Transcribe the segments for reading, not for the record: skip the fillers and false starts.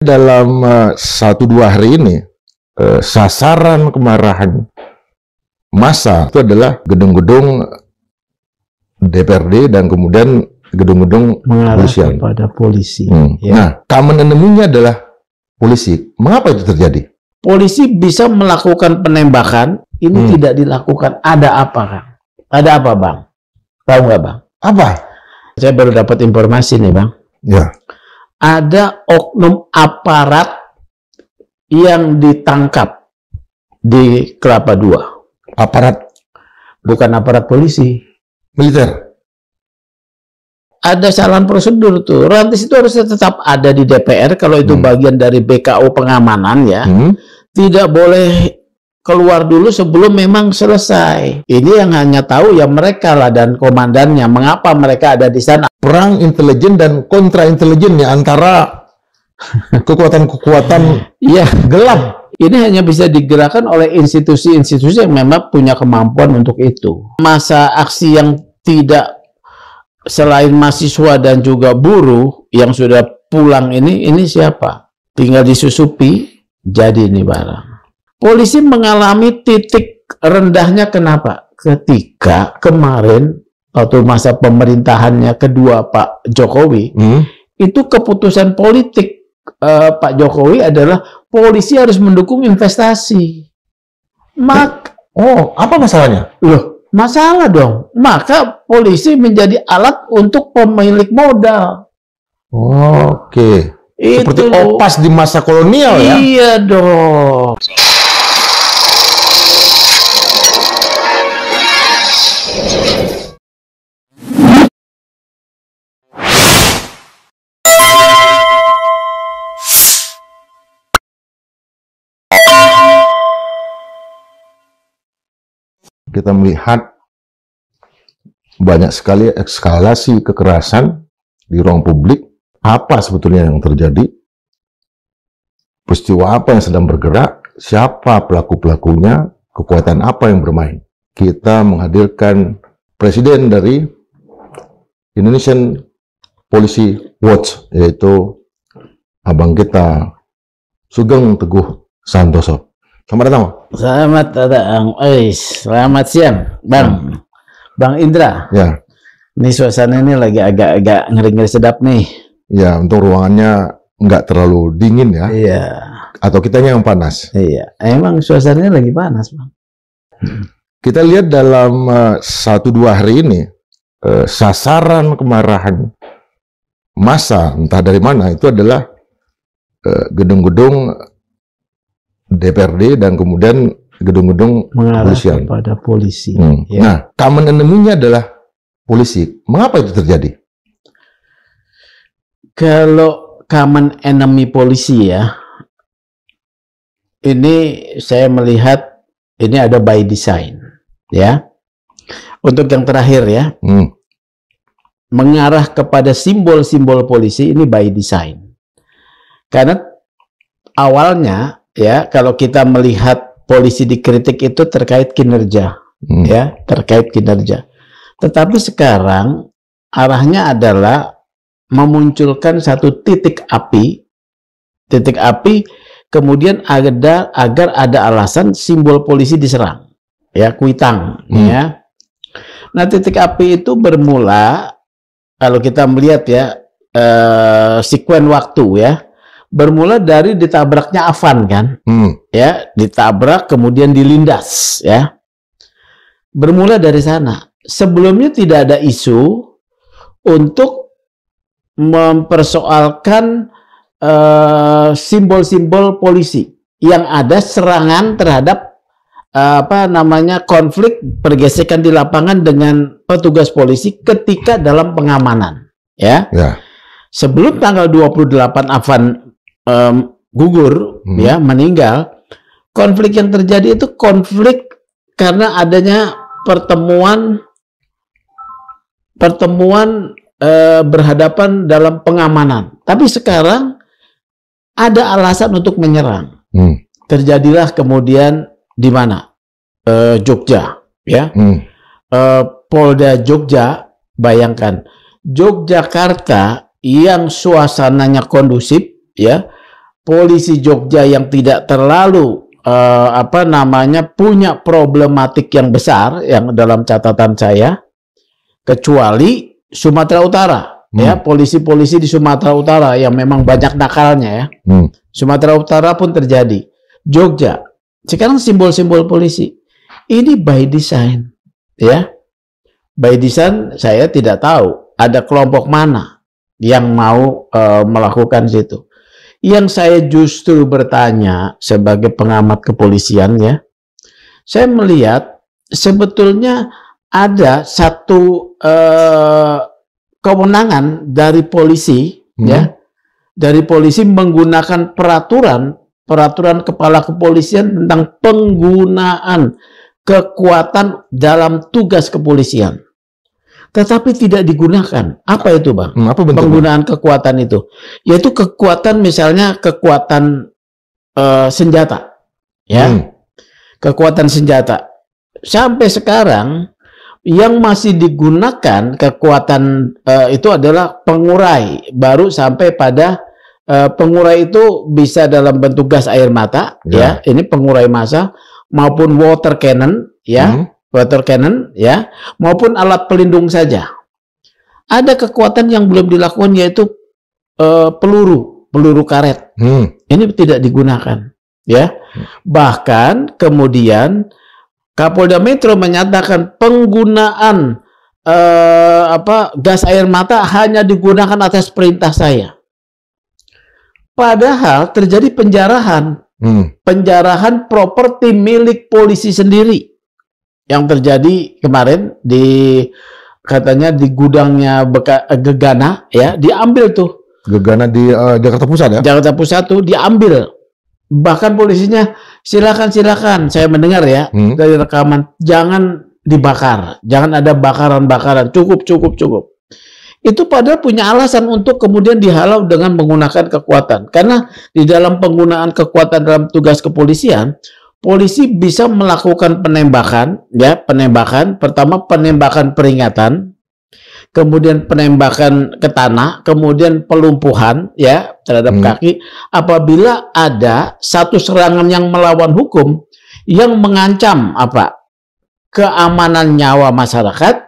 Dalam 1-2 hari ini, sasaran kemarahan massa itu adalah gedung-gedung DPRD dan kemudian gedung-gedung kepolisian. Kepada polisi. Ya. Nah, common enemy-nya adalah polisi. Mengapa itu terjadi? Polisi bisa melakukan penembakan, ini tidak dilakukan. Ada apa, Kang? Ada apa, Bang? Tahu nggak, Bang? Apa? Saya baru dapat informasi nih, Bang. Ya. Ada oknum aparat yang ditangkap di Kelapa II. Aparat? Bukan aparat polisi. Militer? Ada salah prosedur tuh. Rantis itu harusnya tetap ada di DPR kalau itu bagian dari BKO pengamanan ya. Tidak boleh keluar dulu sebelum memang selesai. Ini yang hanya tahu ya mereka lah dan komandannya. Mengapa mereka ada di sana? Perang intelijen dan kontra intelijen ya antara kekuatan-kekuatan gelap. Ini hanya bisa digerakkan oleh institusi-institusi yang memang punya kemampuan untuk itu. Masa aksi yang tidak selain mahasiswa dan juga buruh yang sudah pulang ini siapa? Tinggal disusupi, jadi ini barang. Polisi mengalami titik rendahnya kenapa? Ketika kemarin waktu masa pemerintahannya kedua Pak Jokowi, itu keputusan politik Pak Jokowi adalah polisi harus mendukung investasi. Apa masalahnya? Loh, masalah dong. Maka polisi menjadi alat untuk pemilik modal. Oke. Seperti opas di masa kolonial ya? Iya dong. Kita melihat banyak sekali eskalasi kekerasan di ruang publik. Apa sebetulnya yang terjadi? Peristiwa apa yang sedang bergerak? Siapa pelaku-pelakunya? Kekuatan apa yang bermain? Kita menghadirkan presiden dari Indonesian Policy Watch, yaitu abang kita Sugeng Teguh Santoso. Selamat datang. Selamat datang. Selamat siang, Bang. Bang Indra. Ya. Ini suasana ini lagi agak-agak ngeri-ngeri sedap nih. Ya, untuk ruangannya nggak terlalu dingin ya. Iya. Atau kitanya yang panas. Iya. Emang suasananya lagi panas, Bang. Kita lihat dalam 1-2 hari ini, sasaran kemarahan massa, entah dari mana, itu adalah gedung-gedung DPRD dan kemudian gedung-gedung kepolisian. Kepada polisi. Ya. Nah, common enemy-nya adalah polisi. Mengapa itu terjadi? Kalau common enemy polisi ya, ini saya melihat ini ada by design ya. Untuk yang terakhir ya, mengarah kepada simbol-simbol polisi ini by design. Karena awalnya ya, kalau kita melihat polisi dikritik itu terkait kinerja, ya, terkait kinerja. Tetapi sekarang arahnya adalah memunculkan satu titik api, kemudian agar ada alasan simbol polisi diserang, ya, kuitang, ya. Nah, titik api itu bermula, kalau kita melihat ya, sekuen waktu ya, bermula dari ditabraknya Avan kan, ya, ditabrak kemudian dilindas, ya, bermula dari sana. Sebelumnya tidak ada isu untuk mempersoalkan simbol-simbol polisi. Yang ada serangan terhadap konflik pergesekan di lapangan dengan petugas polisi ketika dalam pengamanan, ya. Sebelum tanggal 28 Avan gugur, ya, meninggal, konflik yang terjadi itu konflik karena adanya pertemuan berhadapan dalam pengamanan. Tapi sekarang ada alasan untuk menyerang. Terjadilah kemudian di mana? Jogja, ya. Polda Jogja, bayangkan, Yogyakarta yang suasananya kondusif, ya, polisi Jogja yang tidak terlalu punya problematik yang besar yang dalam catatan saya, kecuali Sumatera Utara. Ya, polisi-polisi di Sumatera Utara yang memang banyak nakalnya ya. Sumatera Utara pun terjadi. Jogja, sekarang simbol-simbol polisi ini by design, ya. By design saya tidak tahu ada kelompok mana yang mau melakukan situ. Yang saya justru bertanya sebagai pengamat kepolisian ya, saya melihat sebetulnya ada satu kewenangan dari polisi, ya, dari polisi menggunakan peraturan kepala kepolisian tentang penggunaan kekuatan dalam tugas kepolisian, tetapi tidak digunakan. Apa itu, Bang? Apa bentuknya? Penggunaan kekuatan itu, yaitu kekuatan, misalnya kekuatan senjata, ya, kekuatan senjata. Sampai sekarang yang masih digunakan kekuatan itu adalah pengurai, baru sampai pada pengurai itu bisa dalam bentuk gas air mata, ya, ini pengurai massa, maupun water cannon, ya, water cannon, ya, maupun alat pelindung saja. Ada kekuatan yang belum dilakukan, yaitu peluru karet. Ini tidak digunakan, ya. Bahkan kemudian Kapolda Metro menyatakan penggunaan gas air mata hanya digunakan atas perintah saya. Padahal terjadi penjarahan properti milik polisi sendiri yang terjadi kemarin katanya di gudangnya Gegana, ya, diambil tuh. Gegana di Jakarta Pusat, ya? Jakarta Pusat tuh diambil. Bahkan polisinya silakan, saya mendengar ya dari rekaman, jangan dibakar, jangan ada bakaran-bakaran, cukup. Itu padahal punya alasan untuk kemudian dihalau dengan menggunakan kekuatan. Karena di dalam penggunaan kekuatan dalam tugas kepolisian, polisi bisa melakukan penembakan, ya, pertama penembakan peringatan, kemudian penembakan ke tanah, kemudian pelumpuhan, ya, terhadap kaki, apabila ada satu serangan yang melawan hukum yang mengancam keamanan nyawa masyarakat,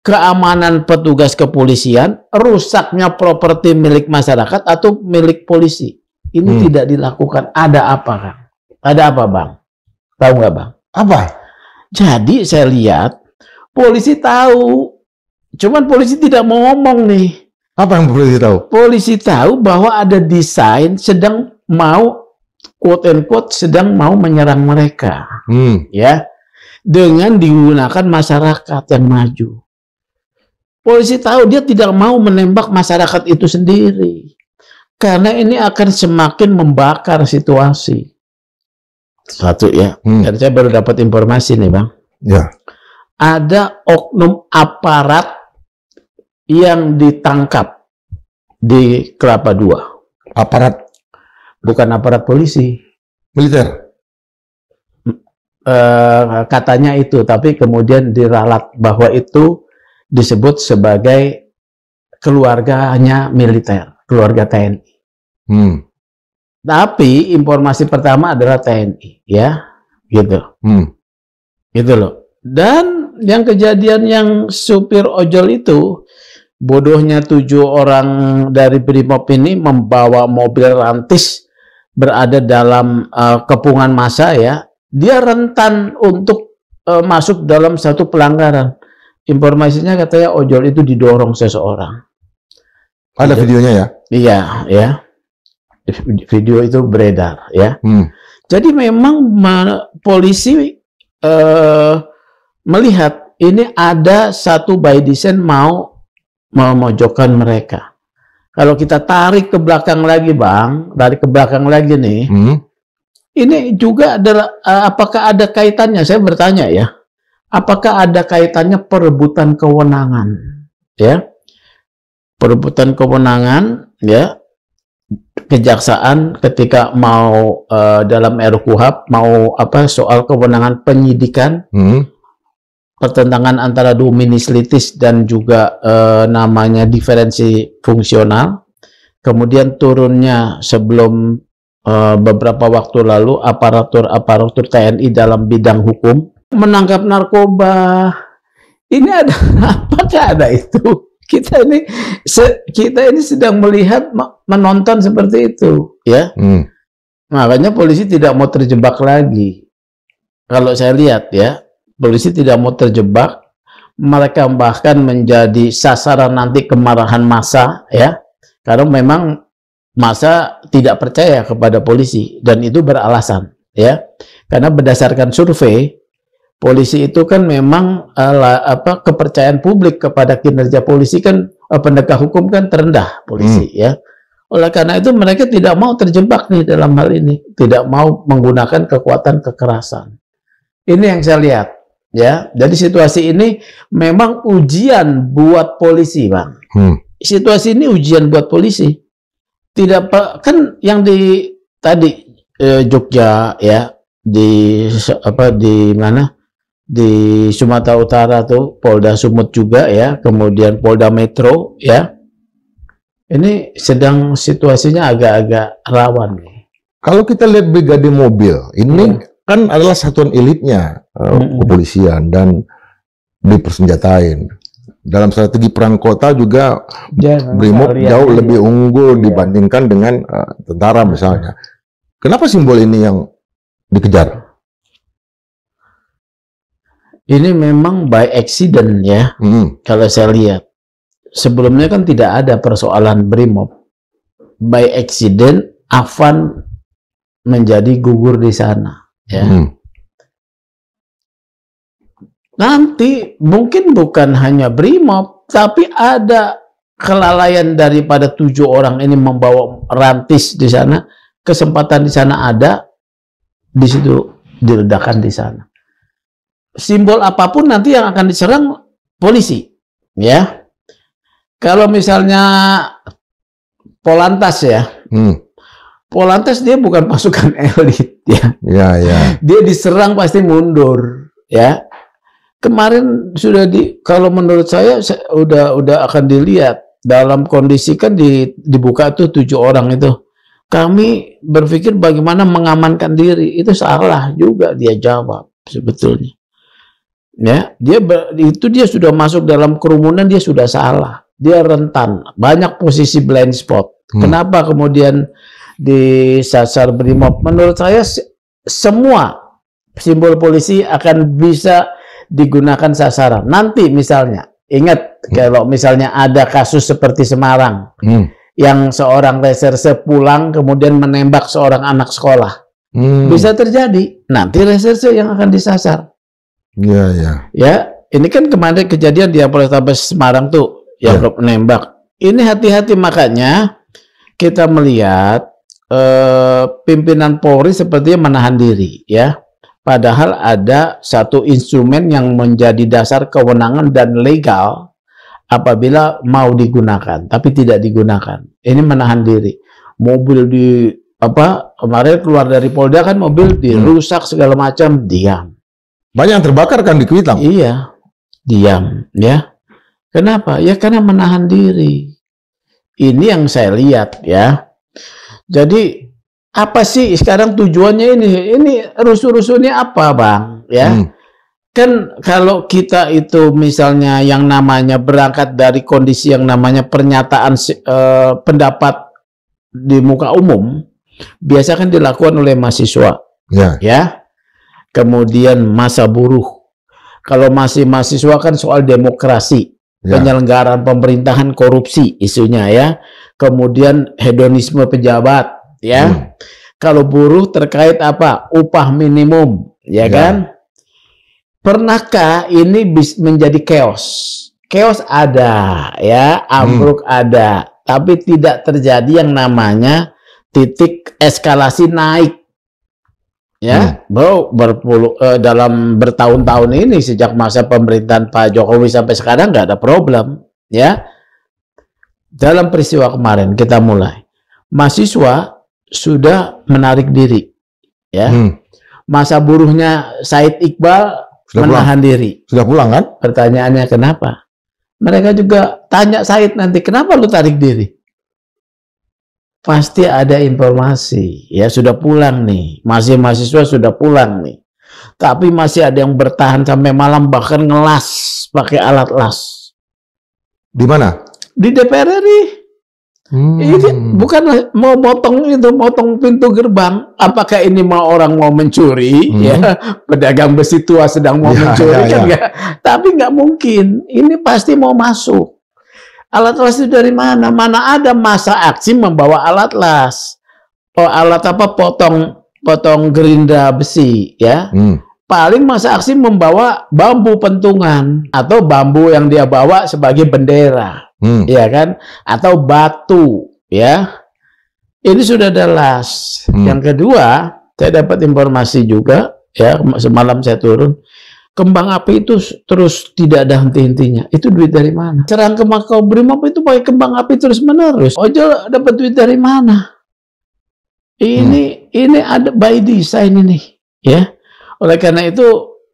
keamanan petugas kepolisian, rusaknya properti milik masyarakat atau milik polisi. Ini tidak dilakukan. Ada apa, Kang? Ada apa, Bang? Tahu nggak, Bang? Apa? Jadi saya lihat polisi tahu. Cuman polisi tidak mau ngomong nih. Apa yang polisi tahu? Polisi tahu bahwa ada desain sedang mau, quote and quote, sedang mau menyerang mereka. Ya, dengan digunakan masyarakat yang maju. Polisi tahu dia tidak mau menembak masyarakat itu sendiri. Karena ini akan semakin membakar situasi. Satu, ya. Dan saya baru dapat informasi nih, Bang. Ya. Ada oknum aparat yang ditangkap di Kelapa II. Aparat? Bukan aparat polisi. Militer? Katanya itu, tapi kemudian diralat bahwa itu disebut sebagai keluarganya militer, keluarga TNI. Tapi informasi pertama adalah TNI, ya, gitu. Gitu loh. Dan yang kejadian yang supir ojol itu, bodohnya 7 orang dari Brimob ini membawa mobil rantis berada dalam kepungan massa, ya. Dia rentan untuk masuk dalam satu pelanggaran. Informasinya katanya ojol itu didorong seseorang. Ada videonya, ya? Iya, ya. Video itu beredar, ya. Jadi memang polisi melihat ini ada satu by design mau memojokkan mereka. Kalau kita tarik ke belakang lagi, Bang, tarik ke belakang lagi nih, ini juga adalah apakah ada kaitannya? Saya bertanya, ya, apakah ada kaitannya perebutan kewenangan, ya, perebutan kewenangan, ya, kejaksaan ketika mau dalam RKUHP mau soal kewenangan penyidikan, pertentangan antara dominis litis dan juga namanya diferensi fungsional, kemudian turunnya sebelum beberapa waktu lalu aparatur TNI dalam bidang hukum menangkap narkoba. Ini ada apakah ada itu? Kita ini sedang melihat, menonton seperti itu, ya. Makanya polisi tidak mau terjebak lagi. Kalau saya lihat, ya, polisi tidak mau terjebak. Mereka bahkan menjadi sasaran nanti kemarahan massa, ya, karena memang massa tidak percaya kepada polisi dan itu beralasan, ya, karena berdasarkan survei polisi itu kan memang kepercayaan publik kepada kinerja polisi kan, penegak hukum kan terendah polisi, ya. Oleh karena itu mereka tidak mau terjebak nih dalam hal ini, tidak mau menggunakan kekuatan kekerasan. Ini yang saya lihat, ya. Jadi situasi ini memang ujian buat polisi, Bang. Situasi ini ujian buat polisi. Tidak kan yang di tadi Jogja, ya, di mana? Di Sumatera Utara tuh Polda Sumut juga, ya, kemudian Polda Metro, ya. Ini sedang situasinya agak-agak rawan nih. Kalau kita lihat brigade mobil, ini kan adalah satuan elitnya kepolisian dan dipersenjatain. Dalam strategi perang kota juga Brimob jauh lebih unggul dibandingkan dengan tentara misalnya. Kenapa simbol ini yang dikejar? Ini memang by accident, ya. Kalau saya lihat sebelumnya kan tidak ada persoalan Brimob. By accident Afan menjadi gugur di sana, ya. Nanti mungkin bukan hanya Brimob, tapi ada kelalaian daripada 7 orang ini membawa rantis di sana. Kesempatan di sana ada, di situ diledakkan di sana. Simbol apapun nanti yang akan diserang polisi, ya. Kalau misalnya Polantas, ya, Polantas dia bukan pasukan elit, ya. Dia diserang pasti mundur, ya. Kemarin sudah kalau menurut saya udah akan dilihat dalam kondisi kan dibuka tuh 7 orang itu. Kami berpikir bagaimana mengamankan diri, itu salah juga dia jawab sebetulnya. Ya, dia sudah masuk dalam kerumunan, dia sudah salah, dia rentan, banyak posisi blind spot. Kenapa kemudian disasar Brimob? Menurut saya semua simbol polisi akan bisa digunakan sasaran. Nanti misalnya, ingat kalau misalnya ada kasus seperti Semarang, yang seorang reserse pulang kemudian menembak seorang anak sekolah, bisa terjadi. Nanti reserse yang akan disasar. Ya, ini kan kemarin kejadian di Polrestabes Semarang tuh yang menembak. Ini hati-hati, makanya kita melihat pimpinan Polri sepertinya menahan diri, ya. Padahal ada satu instrumen yang menjadi dasar kewenangan dan legal apabila mau digunakan, tapi tidak digunakan. Ini menahan diri. Mobil kemarin keluar dari Polda kan, mobil dirusak segala macam, diam. Banyak yang terbakar kan di Kuitang? Iya, diam, ya. Kenapa? Ya karena menahan diri. Ini yang saya lihat, ya. Jadi apa sih sekarang tujuannya ini? Ini rusuh-rusuhnya apa, Bang? Ya. Kan kalau kita itu misalnya yang namanya berangkat dari kondisi yang namanya pernyataan pendapat di muka umum, biasa kan dilakukan oleh mahasiswa, ya. Kemudian masa buruh. Kalau masih mahasiswa kan soal demokrasi, penyelenggaraan pemerintahan, korupsi isunya, ya. Kemudian hedonisme pejabat, ya. Kalau buruh terkait apa? Upah minimum, ya kan? Pernahkah ini menjadi chaos? Chaos ada, ya, ambruk ada, tapi tidak terjadi yang namanya titik eskalasi naik. Ya, bro, dalam bertahun-tahun ini sejak masa pemerintahan Pak Jokowi sampai sekarang nggak ada problem, ya. Dalam peristiwa kemarin kita mulai, mahasiswa sudah menarik diri, ya. Masa buruhnya Said Iqbal sudah menahan diri. Sudah pulang kan? Pertanyaannya kenapa? Mereka juga tanya Said nanti, kenapa lu tarik diri? pasti ada informasi. Ya sudah pulang nih, masih mahasiswa sudah pulang nih. Tapi masih ada yang bertahan sampai malam, bahkan ngelas pakai alat las. Di mana? Di DPR RI. Ini bukan mau motong pintu gerbang. Apakah ini mau orang mau mencuri? Ya, pedagang besi tua sedang mau mencuri kan enggak? Tapi nggak mungkin. Ini pasti mau masuk. Alat las itu dari mana? Mana ada masa aksi membawa alat las? Oh, alat apa? Potong gerinda besi, ya. Paling masa aksi membawa bambu pentungan atau bambu yang dia bawa sebagai bendera, ya kan? Atau batu, ya. Ini sudah ada las. Yang kedua, saya dapat informasi juga, ya, semalam saya turun, kembang api itu terus tidak ada henti-hentinya. Itu duit dari mana? Serang ke Makobrimob itu pakai kembang api terus menerus. Ojol dapat duit dari mana? Ini ada by design ini, ya. Oleh karena itu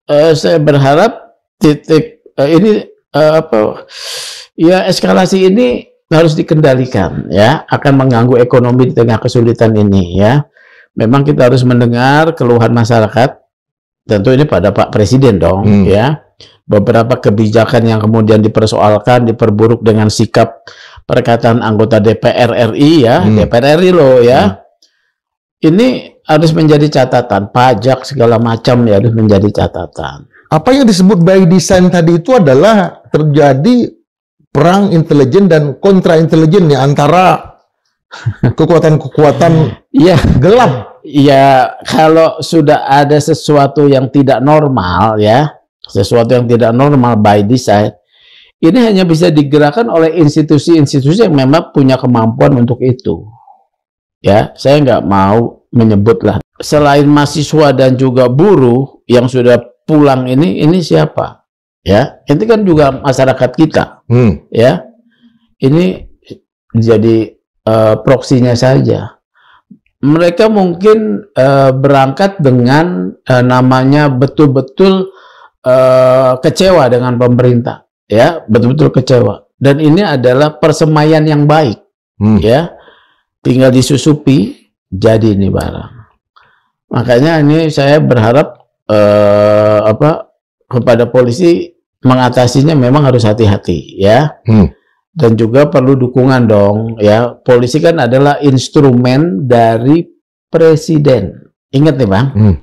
saya berharap eskalasi ini harus dikendalikan, ya, akan mengganggu ekonomi di tengah kesulitan ini, ya. Memang kita harus mendengar keluhan masyarakat, tentu ini pada Pak Presiden dong, ya. Beberapa kebijakan yang kemudian dipersoalkan, diperburuk dengan sikap perkataan anggota DPR RI, ya, DPR RI loh, ya. Ini harus menjadi catatan, pajak segala macam ya harus menjadi catatan. Apa yang disebut by design tadi itu adalah terjadi perang intelijen dan kontra intelijen ya antara kekuatan-kekuatan gelap. Ya, kalau sudah ada sesuatu yang tidak normal ya, sesuatu yang tidak normal by design, ini hanya bisa digerakkan oleh institusi-institusi yang memang punya kemampuan untuk itu. Ya, saya nggak mau menyebutlah. Selain mahasiswa dan juga buruh yang sudah pulang ini siapa? Ya, ini kan juga masyarakat kita. Ya, ini jadi proksinya saja. Mereka mungkin berangkat dengan namanya betul-betul kecewa dengan pemerintah. Ya, betul-betul kecewa. Dan ini adalah persemaian yang baik. Ya. Tinggal disusupi, jadi ini barang. Makanya ini saya berharap kepada polisi mengatasinya memang harus hati-hati, ya. Dan juga perlu dukungan dong, ya. Polisi kan adalah instrumen dari presiden. Ingat nih Bang,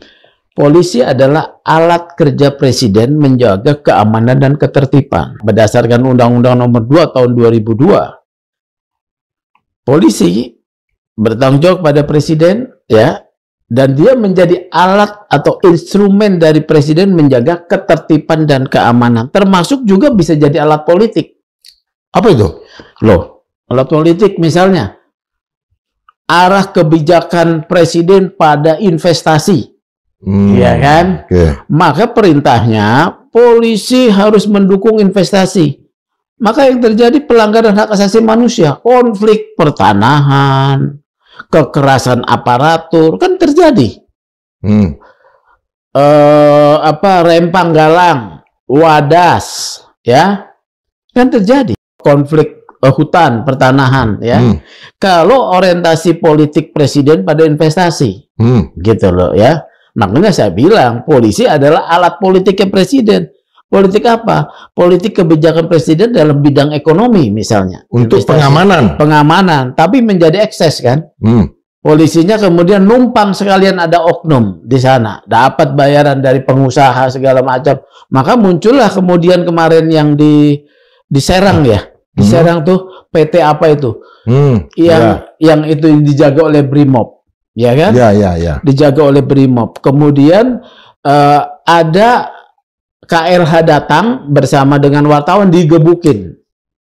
polisi adalah alat kerja presiden menjaga keamanan dan ketertiban. Berdasarkan Undang-Undang Nomor 2 Tahun 2002, polisi bertanggung jawab pada presiden, ya, dan dia menjadi alat atau instrumen dari presiden menjaga ketertiban dan keamanan, termasuk juga bisa jadi alat politik. Apa itu? Loh, alat politik misalnya arah kebijakan presiden pada investasi, ya kan? Maka perintahnya polisi harus mendukung investasi. Maka yang terjadi pelanggaran hak asasi manusia, konflik pertanahan, kekerasan aparatur kan terjadi. Rempang Galang, Wadas, ya kan terjadi konflik hutan pertanahan, ya. Kalau orientasi politik presiden pada investasi, gitu loh, ya. Makanya saya bilang polisi adalah alat politiknya presiden. Politik apa? Politik kebijakan presiden dalam bidang ekonomi misalnya. Untuk pengamanan. Pengamanan, tapi menjadi ekses kan. Polisinya kemudian numpang sekalian ada oknum di sana. Dapat bayaran dari pengusaha segala macam. Maka muncullah kemudian kemarin yang di Serang ya. Di Serang tuh PT apa itu? Yang itu dijaga oleh Brimob. Ya kan? Ya. Dijaga oleh Brimob. Kemudian ada KLH datang bersama dengan wartawan digebukin.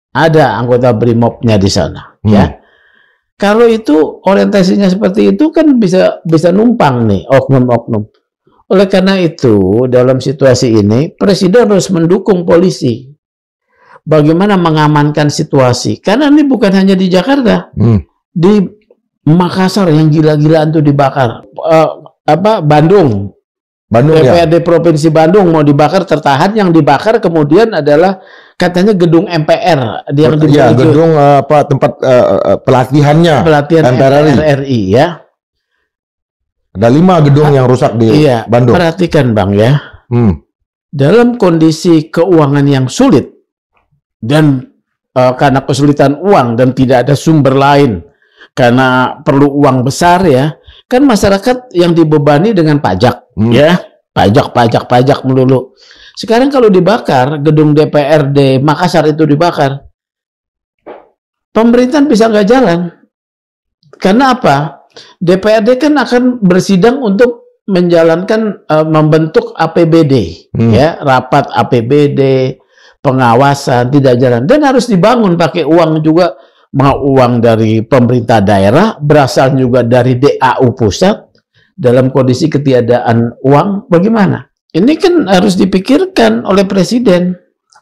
Ada anggota Brimobnya di sana, ya. Kalau itu orientasinya seperti itu kan bisa numpang nih oknum-oknum. Oleh karena itu dalam situasi ini presiden harus mendukung polisi. Bagaimana mengamankan situasi? Karena ini bukan hanya di Jakarta, di Makassar yang gila-gilaan tuh dibakar. Bandung Bandung, DPRD Provinsi Bandung mau dibakar, tertahan. Yang dibakar kemudian adalah katanya gedung MPR yang gedung tempat pelatihan MPR RI ya. Ada 5 gedung yang rusak di Bandung. Perhatikan Bang ya. Dalam kondisi keuangan yang sulit dan karena kesulitan uang dan tidak ada sumber lain karena perlu uang besar ya, kan masyarakat yang dibebani dengan pajak ya, pajak melulu. Sekarang kalau dibakar gedung DPRD Makassar itu dibakar, pemerintahan bisa nggak jalan. Karena apa? DPRD kan akan bersidang untuk menjalankan membentuk APBD ya, rapat APBD, pengawasan tidak jalan, dan harus dibangun pakai uang juga, mau uang dari pemerintah daerah, berasal juga dari DAU pusat. Dalam kondisi ketiadaan uang bagaimana? Ini kan harus dipikirkan oleh presiden.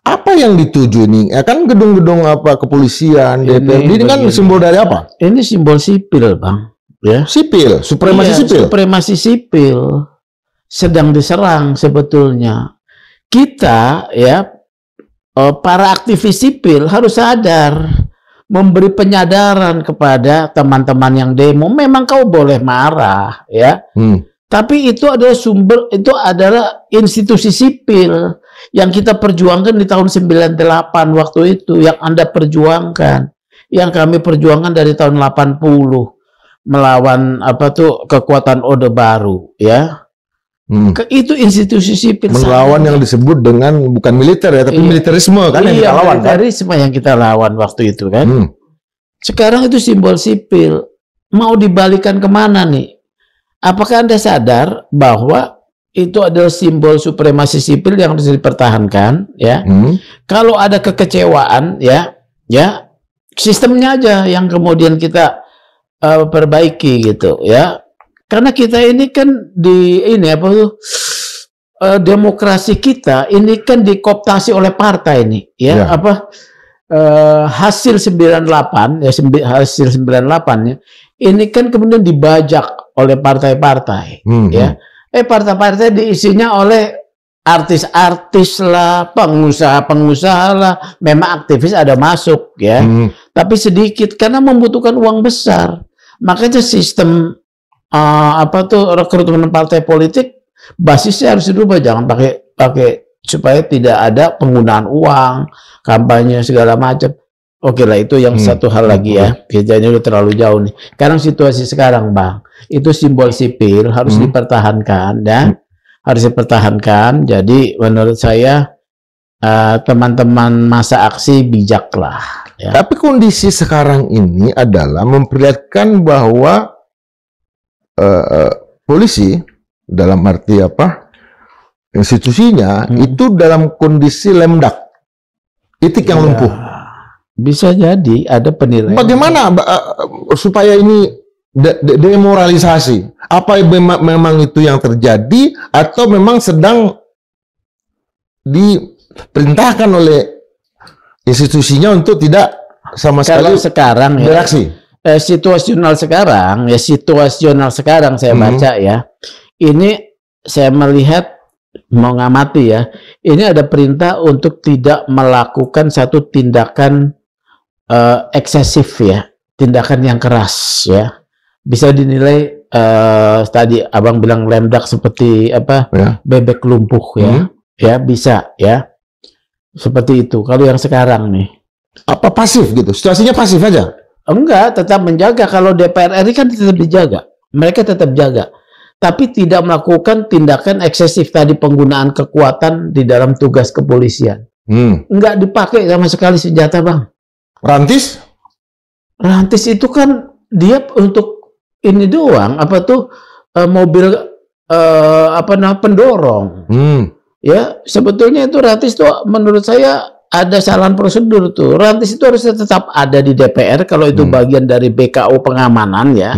Apa yang dituju ini? Kan gedung-gedung kepolisian, DPRD ini kan simbol dari apa? Ini simbol sipil, Bang. Ya. Sipil, supremasi sipil. Supremasi sipil sedang diserang sebetulnya. Kita ya, para aktivis sipil harus sadar, memberi penyadaran kepada teman-teman yang demo. Memang kau boleh marah ya, tapi itu adalah institusi sipil yang kita perjuangkan di tahun 98 waktu itu, yang Anda perjuangkan, yang kami perjuangkan dari tahun 80 melawan kekuatan Orde Baru ya. Itu institusi sipil melawan yang disebut dengan bukan militer ya, tapi militerisme kan yang kita lawan, militerisme yang kita lawan waktu itu kan. Sekarang itu simbol sipil, mau dibalikan kemana nih? Apakah Anda sadar bahwa itu adalah simbol supremasi sipil yang harus dipertahankan ya? Kalau ada kekecewaan ya sistemnya aja yang kemudian kita perbaiki gitu ya. Karena kita ini kan demokrasi kita ini kan dikooptasi oleh partai ini ya, hasil 98 ya, hasil 98 ya, ini kan kemudian dibajak oleh partai-partai ya. Partai-partai diisinya oleh artis-artis lah, pengusaha-pengusaha lah, memang aktivis ada masuk ya, tapi sedikit karena membutuhkan uang besar. Makanya sistem rekrutmen partai politik basisnya harus dirubah, jangan pakai supaya tidak ada penggunaan uang, kampanye segala macam. Oke lah, itu yang satu hal lagi ya. Kerjanya udah terlalu jauh nih. Sekarang situasi sekarang, Bang, itu simbol sipil harus dipertahankan dan harus dipertahankan. Jadi menurut saya teman-teman masa aksi bijaklah. Ya. Tapi kondisi sekarang ini adalah memperlihatkan bahwa polisi dalam arti institusinya itu dalam kondisi lemdak, titik yang lumpuh. Bisa jadi ada penilaian. Bagaimana supaya ini demoralisasi? Apa memang itu yang terjadi atau memang sedang diperintahkan oleh institusinya untuk tidak sama sekali sekarang bereaksi? Situasional sekarang saya baca ya. Ini saya melihat, mau ngamati ya. Ini ada perintah untuk tidak melakukan satu tindakan eksesif ya, tindakan yang keras ya. Bisa dinilai tadi Abang bilang lemdak seperti bebek lumpuh ya. Ya bisa ya. Seperti itu. Kalau yang sekarang nih. Apa pasif gitu? Situasinya pasif aja? Enggak, tetap menjaga. Kalau DPR RI kan tetap dijaga. Mereka tetap jaga. Tapi tidak melakukan tindakan eksesif tadi, penggunaan kekuatan di dalam tugas kepolisian. Enggak dipakai sama sekali senjata, Bang. Rantis? Rantis itu kan dia untuk ini doang, mobil pendorong. Ya, sebetulnya itu rantis tuh menurut saya ada kesalahan prosedur tuh. Rantis itu harus tetap ada di DPR kalau itu bagian dari BKO pengamanan ya.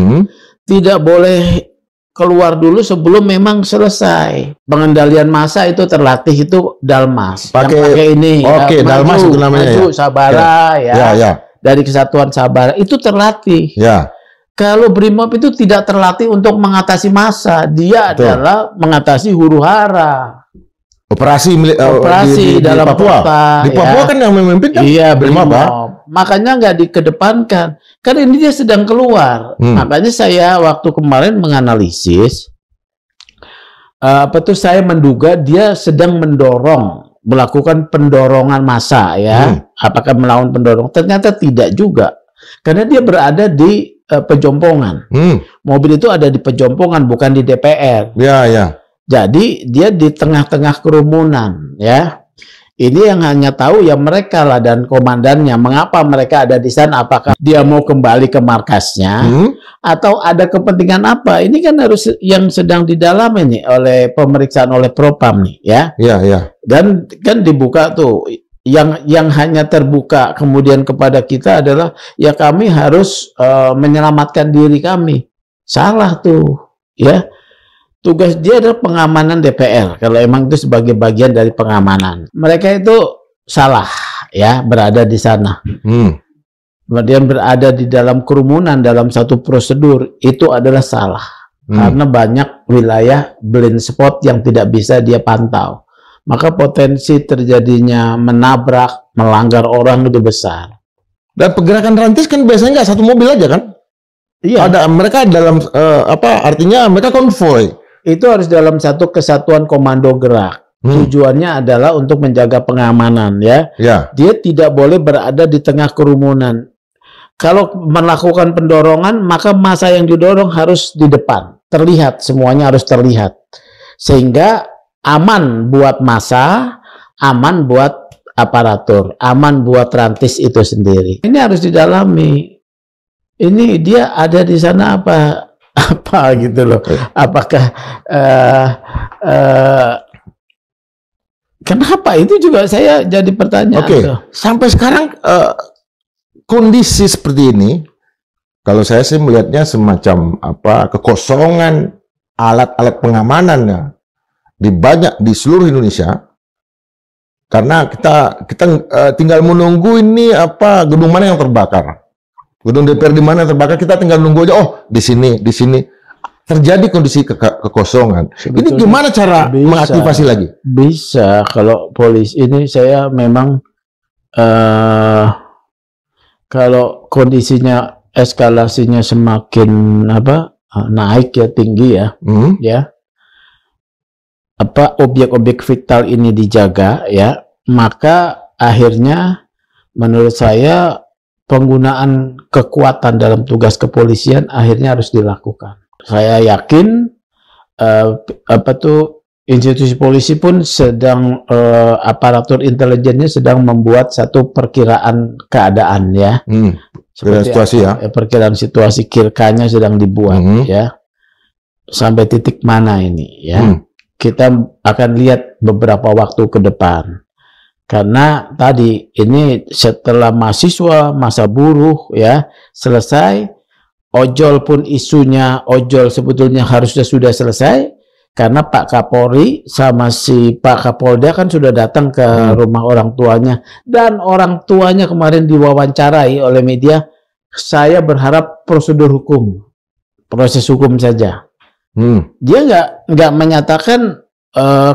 Tidak boleh keluar dulu sebelum memang selesai. Pengendalian massa itu terlatih itu Dalmas. Pakai ini. Oke, Dalmas itu namanya. Sabara ya. Dari Kesatuan Sabara itu terlatih. Ya. Kalau BRIMOB itu tidak terlatih untuk mengatasi massa, dia adalah mengatasi huru-hara. Operasi di dalam Papua. kota, di Papua kan yang memimpin kan BRIMOB. Makanya nggak dikedepankan. Karena ini dia sedang keluar. Makanya saya waktu kemarin menganalisis, saya menduga dia sedang melakukan pendorongan massa ya. Apakah melawan pendorong? Ternyata tidak juga. Karena dia berada di Pejompongan. Mobil itu ada di Pejompongan, bukan di DPR. Ya. Jadi dia di tengah-tengah kerumunan, ya. Ini yang hanya tahu ya mereka lah dan komandannya. Mengapa mereka ada di sana? Apakah dia mau kembali ke markasnya atau ada kepentingan apa? Ini kan harus yang sedang didalami nih oleh pemeriksaan oleh Propam nih, ya. Iya. Dan kan dibuka tuh. Yang hanya terbuka kemudian kepada kita adalah ya kami harus menyelamatkan diri kami. Salah tuh, ya. Tugas dia adalah pengamanan DPR. Kalau emang itu sebagai bagian dari pengamanan, mereka itu salah, ya, berada di sana. Kemudian berada di dalam kerumunan dalam satu prosedur itu adalah salah, karena banyak wilayah blind spot yang tidak bisa dia pantau. Maka potensi terjadinya menabrak, melanggar orang itu besar. Dan pergerakan rantis kan biasanya nggak satu mobil aja kan? Iya. Ada mereka dalam artinya mereka konvoy. Itu harus dalam satu kesatuan komando gerak. Tujuannya adalah untuk menjaga pengamanan, ya. Dia tidak boleh berada di tengah kerumunan. Kalau melakukan pendorongan, maka massa yang didorong harus di depan, terlihat, semuanya harus terlihat, sehingga aman buat massa, aman buat aparatur, aman buat rantis itu sendiri. Ini harus didalami. Ini dia ada di sana apa gitu loh. Apakah kenapa itu juga saya jadi pertanyaan. Sampai sekarang kondisi seperti ini, kalau saya sih melihatnya semacam kekosongan alat-alat pengamanannya di seluruh Indonesia, karena kita tinggal menunggu ini gedung mana yang terbakar, gedung DPR di mana yang terbakar, kita tinggal nunggu aja. Oh, di sini terjadi kondisi kekosongan. Sebetulnya ini gimana cara mengaktifasi lagi? Bisa kalau polisi ini saya memang kalau kondisinya eskalasinya semakin naik ya, tinggi ya, ya. Objek-objek vital ini dijaga, ya, maka akhirnya menurut saya penggunaan kekuatan dalam tugas kepolisian akhirnya harus dilakukan. Saya yakin institusi polisi pun sedang aparatur intelijennya sedang membuat satu perkiraan keadaan, ya. Situasi ya. Perkiraan situasi kirkanya sedang dibuat, ya. Sampai titik mana ini, ya. Kita akan lihat beberapa waktu ke depan. Karena tadi ini setelah mahasiswa, masa buruh, ya, selesai, ojol pun isunya ojol sebetulnya harusnya sudah selesai, karena Pak Kapolri sama si Pak Kapolda kan sudah datang ke rumah orang tuanya, dan orang tuanya kemarin diwawancarai oleh media. Saya berharap prosedur hukum, proses hukum saja. Dia nggak menyatakan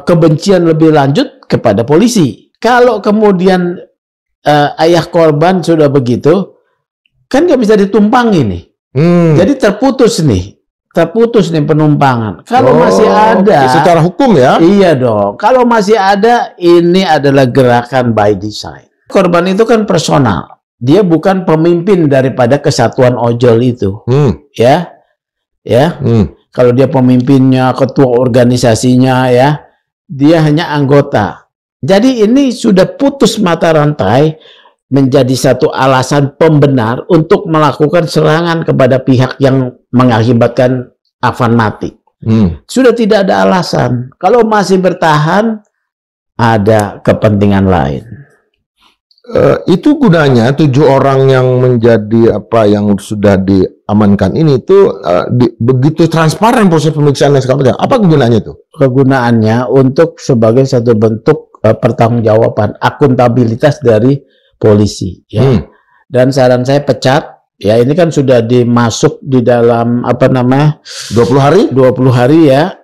kebencian lebih lanjut kepada polisi. Kalau kemudian ayah korban sudah begitu, kan nggak bisa ditumpangi nih. Jadi terputus nih penumpangan. Kalau masih ada, secara hukum ya? Iya dong. Kalau masih ada, ini adalah gerakan by design. Korban itu kan personal. Dia bukan pemimpin daripada kesatuan ojol itu, ya. Kalau dia pemimpinnya, ketua organisasinya, ya, dia hanya anggota. Jadi ini sudah putus mata rantai, menjadi satu alasan pembenar untuk melakukan serangan kepada pihak yang mengakibatkan Afan mati. Sudah tidak ada alasan. Kalau masih bertahan, ada kepentingan lain. Itu gunanya 7 orang yang menjadi yang sudah diamankan ini itu begitu transparan proses pemeriksaan dan segala macam. Apa kegunaannya itu? Kegunaannya untuk sebagai satu bentuk pertanggungjawaban, akuntabilitas dari polisi, ya. Dan saran saya pecat Ya, ini kan sudah dimasuk di dalam 20 hari? 20 hari ya.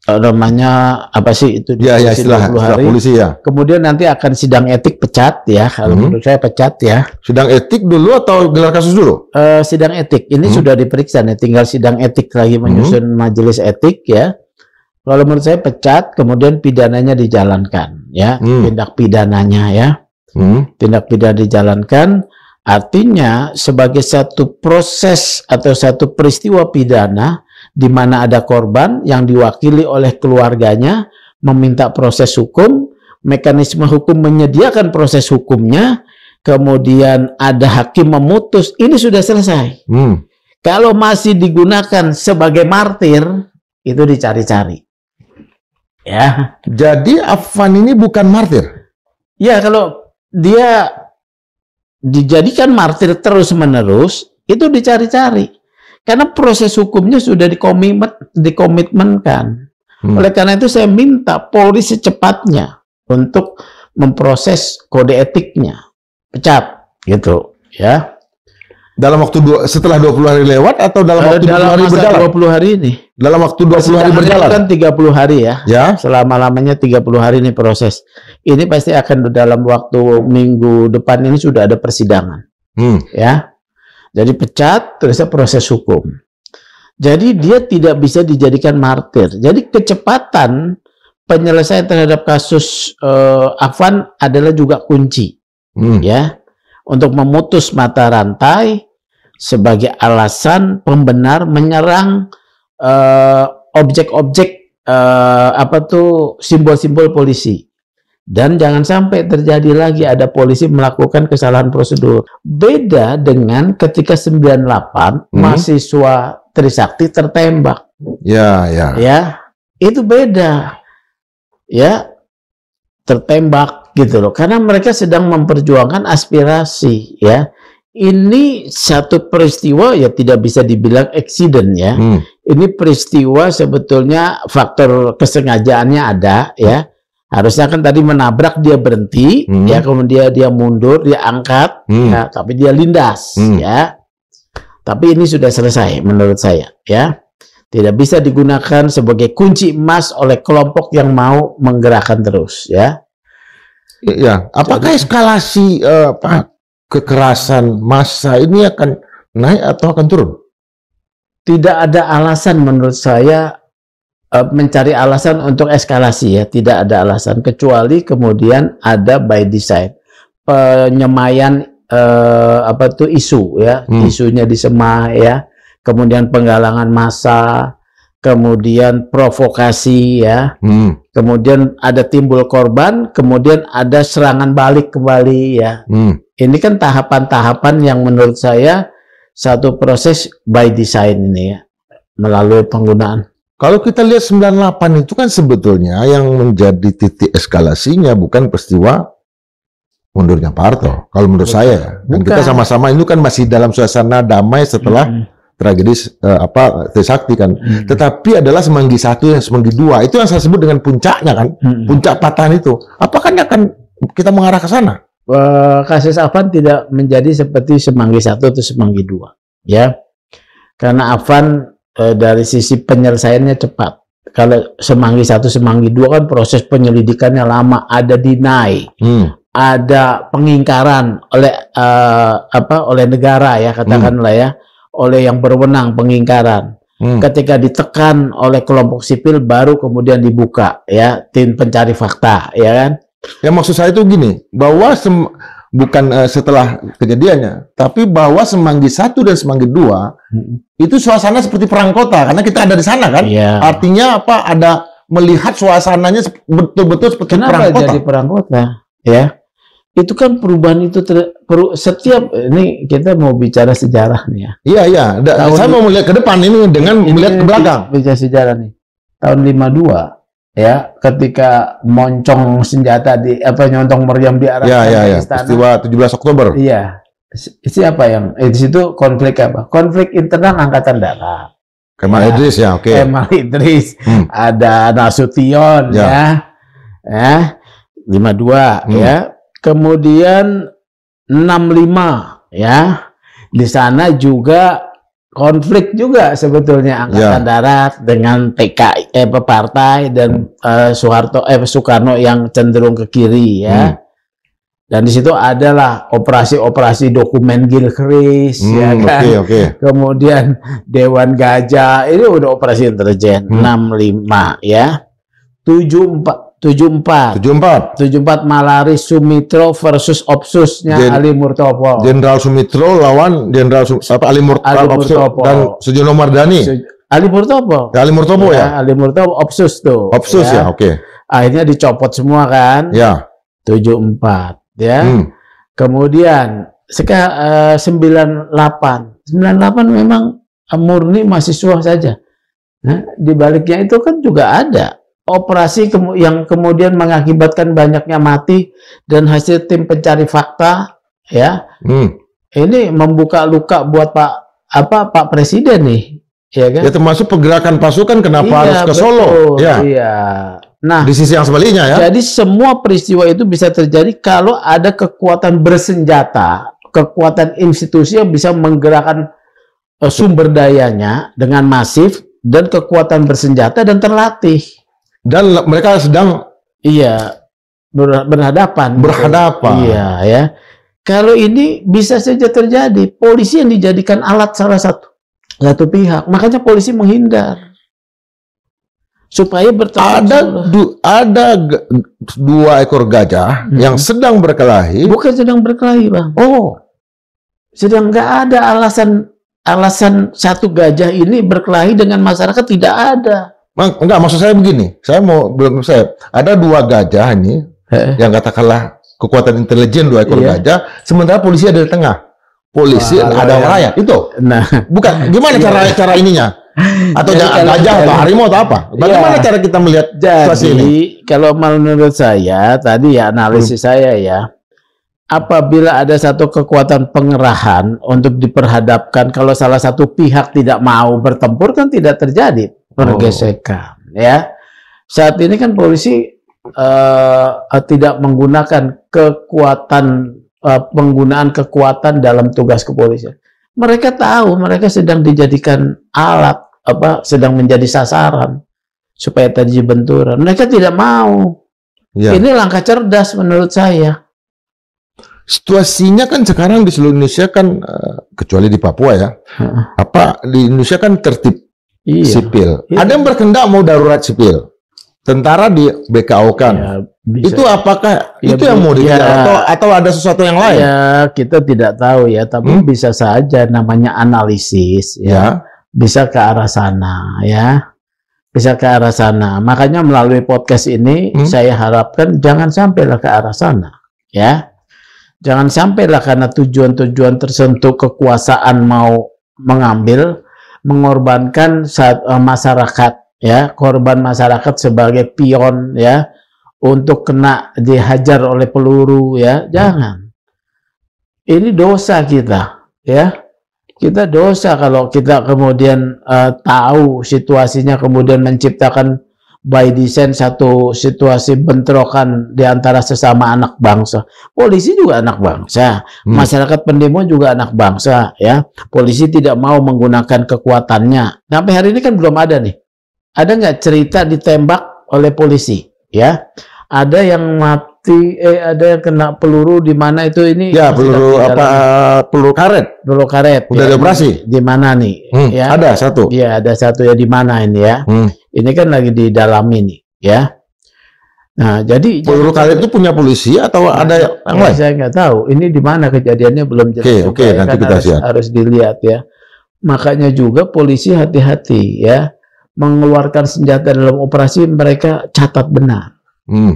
Namanya apa sih itu? Ya, istilah polisi ya. Kemudian nanti akan sidang etik, pecat ya. Kalau menurut saya pecat ya. Sidang etik dulu atau gelar kasus dulu? Sidang etik. Ini sudah diperiksa nih, tinggal sidang etik lagi menyusun majelis etik ya. Kalau menurut saya pecat, kemudian pidananya dijalankan ya. Tindak pidananya ya. Tindak pidana dijalankan, artinya sebagai satu proses atau satu peristiwa pidana di mana ada korban yang diwakili oleh keluarganya meminta proses hukum, mekanisme hukum menyediakan proses hukumnya, kemudian ada hakim memutus, ini sudah selesai. Kalau masih digunakan sebagai martir, itu dicari-cari. Ya. Jadi Afan ini bukan martir? Ya, kalau dia dijadikan martir terus-menerus, itu dicari-cari. Karena proses hukumnya sudah dikomitmenkan. Oleh karena itu saya minta Polri secepatnya untuk memproses kode etiknya. Pecat, gitu. Ya. Dalam waktu setelah 20 hari lewat atau dalam waktu 20 hari berjalan? 20 hari ini. Dalam waktu 20 hari berjalan? Kan 30 hari ya. Ya. Selama-lamanya 30 hari ini proses. Ini pasti akan dalam waktu minggu depan ini sudah ada persidangan. Ya. Jadi pecat, terusnya proses hukum. Jadi dia tidak bisa dijadikan martir. Jadi kecepatan penyelesaian terhadap kasus Afan adalah juga kunci. Ya. Untuk memutus mata rantai sebagai alasan pembenar menyerang objek-objek simbol-simbol polisi. Dan jangan sampai terjadi lagi ada polisi melakukan kesalahan prosedur. Beda dengan ketika 98 mahasiswa Trisakti tertembak. Ya, itu beda. Ya, tertembak gitu loh. Karena mereka sedang memperjuangkan aspirasi ya. Ini satu peristiwa ya tidak bisa dibilang accident ya. Ini peristiwa sebetulnya faktor kesengajaannya ada ya. Harusnya kan tadi menabrak, dia berhenti, ya kemudian dia mundur, dia angkat, ya, tapi dia lindas, ya. Tapi ini sudah selesai menurut saya, ya. Tidak bisa digunakan sebagai kunci emas oleh kelompok yang mau menggerakkan terus, ya. Ya, apakah eskalasi kekerasan massa ini akan naik atau akan turun? Tidak ada alasan menurut saya mencari alasan untuk eskalasi ya, tidak ada alasan kecuali kemudian ada by design penyemaian isu ya, isunya disemai ya, kemudian penggalangan massa, kemudian provokasi ya, kemudian ada timbul korban, kemudian ada serangan balik kembali ya. Ini kan tahapan-tahapan yang menurut saya satu proses by design ini ya, melalui penggunaan. Kalau kita lihat 98 itu kan sebetulnya yang menjadi titik eskalasinya bukan peristiwa mundurnya Pak Harto. Kalau menurut saya, dan kita sama-sama itu kan masih dalam suasana damai setelah tragedi Trisakti kan. Tetapi adalah Semanggi 1 dan Semanggi 2 itu yang saya sebut dengan puncaknya kan, puncak patahan itu. Apakah akan kita mengarah ke sana? Kasus Afan tidak menjadi seperti Semanggi 1 atau Semanggi 2, ya. Karena Afan dari sisi penyelesaiannya cepat. Kalau Semanggi 1, Semanggi 2 kan proses penyelidikannya lama, ada deny, ada pengingkaran oleh negara ya, katakanlah ya, oleh yang berwenang pengingkaran. Ketika ditekan oleh kelompok sipil baru kemudian dibuka ya, tim pencari fakta ya kan. Yang maksud saya itu gini, bahwa bukan setelah kejadiannya, tapi bahwa Semanggi 1 dan Semanggi 2 itu suasana seperti perang kota karena kita ada di sana kan. Artinya apa? Ada melihat suasananya betul-betul seperti perang kota. Kenapa jadi perang kota? Ya, itu kan perubahan itu setiap ini kita mau bicara sejarah nih ya. Iya. Saya mau melihat ke depan ini dengan melihat ke belakang. Bicara sejarah nih. Tahun 52 ya, ketika moncong senjata nyontong meriam di arah istana. Peristiwa 17 Oktober. Iya. Siapa yang di situ konflik apa? Konflik internal Angkatan Darat. Kemal Idris ya, oke. Kemal Idris. Ada Nasution ya. 52 ya. Kemudian 65 ya. Di sana juga konflik juga sebetulnya Angkatan Darat dengan PKI partai dan Soekarno yang cenderung ke kiri ya. Dan di situ adalah operasi-operasi dokumen Gilchrist ya kan. Kemudian Dewan Gajah ini udah operasi intelijen 65 ya. 74 Malaris Sumitro versus Opsusnya Ali Murtopo. Jenderal Sumitro lawan Jenderal Ali Murtopo dan Sujono Mardani. Ali Murtopo. Ali Murtopo ya. Ali Murtopo Opsus tuh. Opsus ya, oke. Akhirnya dicopot semua kan. Ya. 74 ya. Kemudian sekarang 98 memang murni mahasiswa saja. Nah, di baliknya itu kan juga ada operasi yang kemudian mengakibatkan banyaknya mati dan hasil tim pencari fakta ya. Ini membuka luka buat Pak Presiden nih, ya kan? Ya termasuk pergerakan pasukan kenapa harus ke Solo? Ya. Iya. Nah, di sisi yang sebaliknya ya. Jadi semua peristiwa itu bisa terjadi kalau ada kekuatan bersenjata, kekuatan institusi yang bisa menggerakkan sumber dayanya dengan masif dan kekuatan bersenjata dan terlatih. Dan mereka sedang berhadapan. Iya ya. Kalau ini bisa saja terjadi, polisi yang dijadikan alat salah satu pihak, makanya polisi menghindar supaya ada 2 ekor gajah yang sedang berkelahi. Bukan sedang berkelahi, Bang. Sedang nggak ada alasan satu gajah ini berkelahi dengan masyarakat, tidak ada. Enggak, maksud saya begini. Ada 2 gajah ini yang katakanlah kekuatan intelijen 2 ekor gajah, sementara polisi ada di tengah. Polisi ada rakyat itu. Nah, bukan gimana cara ininya? Atau gajah atau harimau atau apa? Bagaimana cara kita melihat situasi ini? Kalau menurut saya tadi ya analisis saya ya, apabila ada satu kekuatan pengerahan untuk diperhadapkan, kalau salah satu pihak tidak mau bertempur kan tidak terjadi pergesekan ya. Saat ini kan polisi tidak menggunakan penggunaan kekuatan dalam tugas kepolisian. Mereka tahu mereka sedang dijadikan alat, sedang menjadi sasaran supaya terjadi benturan. Mereka tidak mau. Ini langkah cerdas menurut saya. Situasinya kan sekarang di seluruh Indonesia kan kecuali di Papua ya. Di Indonesia kan tertib sipil. Ada yang berkehendak mau darurat sipil. Tentara di BKO kan. Itu apakah itu yang mau dikejar atau ada sesuatu yang lain? Ya, kita tidak tahu ya, tapi bisa saja namanya analisis ya. Bisa ke arah sana ya. Bisa ke arah sana. Makanya melalui podcast ini saya harapkan jangan sampailah ke arah sana ya. Jangan sampailah karena tujuan-tujuan tertentu kekuasaan mau mengambil, mengorbankan masyarakat ya, korban masyarakat sebagai pion ya, untuk kena dihajar oleh peluru ya. Jangan. Ini dosa kita ya. Kita dosa kalau kita kemudian tahu situasinya, kemudian menciptakan by design satu situasi bentrokan di antara sesama anak bangsa. Polisi juga anak bangsa, masyarakat pendemo juga anak bangsa ya. Polisi tidak mau menggunakan kekuatannya. Sampai hari ini kan belum ada nih. Ada nggak cerita ditembak oleh polisi ya? Ada yang mati, ada yang kena peluru di mana itu ini? Ya, peluru peluru karet. Peluru karet. Udah dioperasi. Di mana nih? Ya. Ada satu. Iya, ada satu ya, di mana ini ya? Ini kan lagi didalami nih, ya. Nah, jadi peluru karet itu punya polisi atau ada yang lain? Saya nggak tahu. Ini di mana kejadiannya belum jelas. Oke, nanti kita harus dilihat ya. Makanya juga polisi hati-hati ya, mengeluarkan senjata dalam operasi, mereka catat benar.